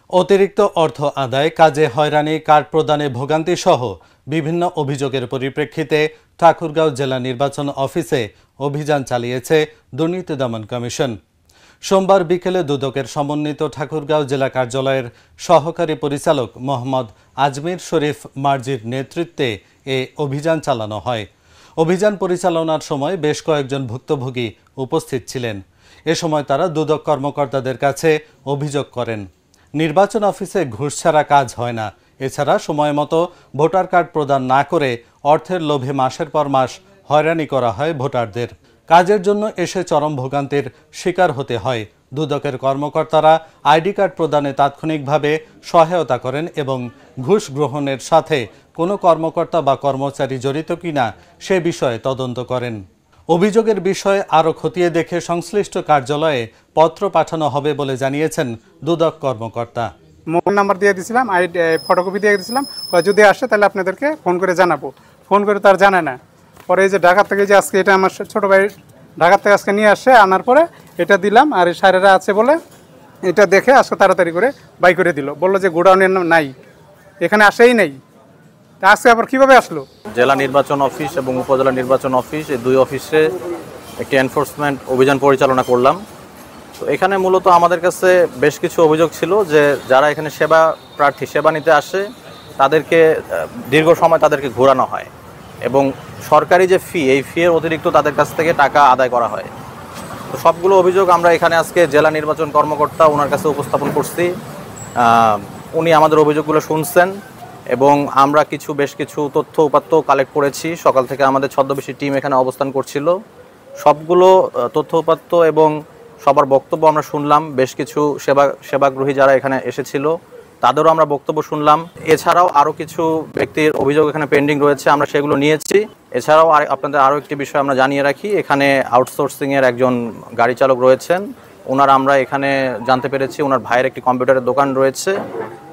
অতিরিক্ত অর্থ আদায়, কাজে হয়রানি, কার্ড প্রদানে ভোগান্তি সহ বিভিন্ন অভিযোগের পরিপ্রেক্ষিতে ঠাকুরগাঁও জেলা নির্বাচন অফিসে অভিযান চালিয়েছে দুর্নীতি দমন কমিশন। সোমবার বিকেলে দুদকের সমন্বিত ঠাকুরগাঁও জেলা কার্যালয়ের সহকারী পরিচালক মোহাম্মদ আজমির শরীফ মার্জির নেতৃত্বে এ অভিযান চালানো হয়। অভিযান পরিচালনার সময় বেশ কয়েকজন ভুক্তভোগী উপস্থিত ছিলেন। এ সময় তারা দুদক কর্মকর্তাদের কাছে অভিযোগ করেন, নির্বাচন অফিসে ঘুষ ছাড়া কাজ হয় না। এছাড়া সময় মতো ভোটার কার্ড প্রদান না করে অর্থের লোভে মাসের পর মাস হয়রানি করা হয় ভোটারদের। কাজের জন্য এসে চরম ভোগান্তির শিকার হতে হয়। দুদকের কর্মকর্তারা আইডি কার্ড প্রদানে তাৎক্ষণিকভাবে সহায়তা করেন এবং ঘুষ গ্রহণের সাথে কোনো কর্মকর্তা বা কর্মচারী জড়িত কিনা সে বিষয়ে তদন্ত করেন। অভিযোগের বিষয়ে আরও খতিয়ে দেখে সংশ্লিষ্ট কার্যালয়ে পত্র পাঠানো হবে বলে জানিয়েছেন দুদক কর্মকর্তা। মোবাইল নাম্বার দিয়ে দিয়েছিলাম, ফটোকপি দিয়ে দিয়েছিলাম, যদি আসে তাহলে আপনাদেরকে ফোন করে জানাবো। ফোন করে তার জানে না। পরে এই যে ঢাকা থেকে যে আজকে এটা আমার ছোটো ভাই ঢাকা থেকে আজকে নিয়ে আসে, আনার পরে এটা দিলাম, আর এই সারেরা আছে বলে এটা দেখে আজকে তাড়াতাড়ি করে বাই করে দিল। বললো যে গোডাউনের নাম নাই, এখানে আসেই নাই। আজকে আবার কীভাবে আসলো? জেলা নির্বাচন অফিস এবং উপজেলা নির্বাচন অফিস, এই দুই অফিসে একটি এনফোর্সমেন্ট অভিযান পরিচালনা করলাম। তো এখানে মূলত আমাদের কাছে বেশ কিছু অভিযোগ ছিল যে যারা এখানে সেবা নিতে আসে তাদেরকে দীর্ঘ সময় তাদেরকে ঘোরানো হয় এবং সরকারি যে ফি, এই ফিয়ের অতিরিক্ত তাদের কাছ থেকে টাকা আদায় করা হয়। তো সবগুলো অভিযোগ আমরা এখানে আজকে জেলা নির্বাচন কর্মকর্তা ওনার কাছে উপস্থাপন করছি। উনি আমাদের অভিযোগগুলো শুনছেন এবং আমরা বেশ কিছু তথ্য উপাত্ত কালেক্ট করেছি। সকাল থেকে আমাদের ছদ্মবেশী টিম এখানে অবস্থান করছিল। সবগুলো তথ্য উপাত্ত এবং সবার বক্তব্য আমরা শুনলাম। বেশ কিছু সেবাগ্রহী যারা এখানে এসেছিল তাদেরও আমরা বক্তব্য শুনলাম। এছাড়াও আরও কিছু ব্যক্তির অভিযোগ এখানে পেন্ডিং রয়েছে, আমরা সেগুলো নিয়েছি। এছাড়াও আপনাদের আরও একটি বিষয় আমরা জানিয়ে রাখি, এখানে আউটসোর্সিংয়ের একজন গাড়ি চালক রয়েছেন। আমরা এখানে জানতে পেরেছি ওনার ভাইয়ের একটি কম্পিউটারের দোকান রয়েছে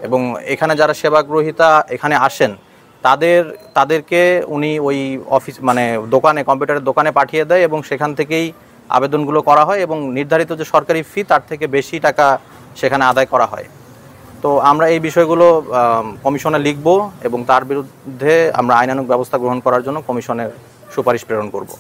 এবং এখানে যারা সেবাগ্রহীতা এখানে আসেন তাদেরকে উনি ওই কম্পিউটারের দোকানে পাঠিয়ে দেয় এবং সেখান থেকেই আবেদনগুলো করা হয় এবং নির্ধারিত যে সরকারি ফি তার থেকে বেশি টাকা সেখানে আদায় করা হয়। তো আমরা এই বিষয়গুলো কমিশনে লিখব এবং তার বিরুদ্ধে আমরা আইনানুগ ব্যবস্থা গ্রহণ করার জন্য কমিশনের সুপারিশ প্রেরণ করব।